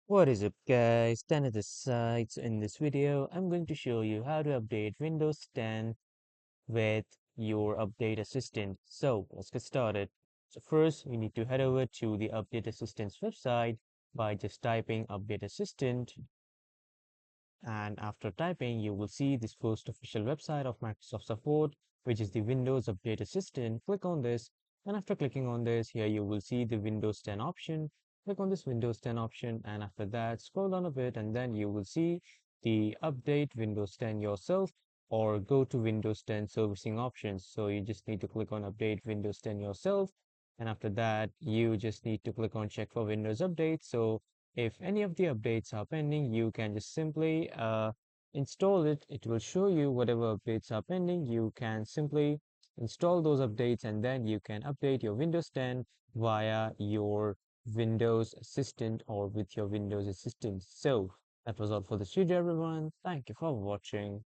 What is up guys, Dan at the side. So in this video, I'm going to show you how to update Windows 10 with your update assistant. So let's get started. So first, you need to head over to the update assistant's website by just typing update assistant. And after typing, you will see this first official website of Microsoft support, which is the Windows Update Assistant. Click on this, and after clicking on this, here you will see the Windows 10 option. Click on this Windows 10 option, and after that, scroll down a bit, and then you will see the Update Windows 10 yourself, or go to Windows 10 servicing options. So you just need to click on Update Windows 10 yourself, and after that, you just need to click on Check for Windows Update. So if any of the updates are pending, you can just simply install it. It will show you whatever updates are pending. You can simply install those updates and then you can update your Windows 10 via your Windows Assistant or with your Windows Assistant. So that was all for this video, everyone. Thank you for watching.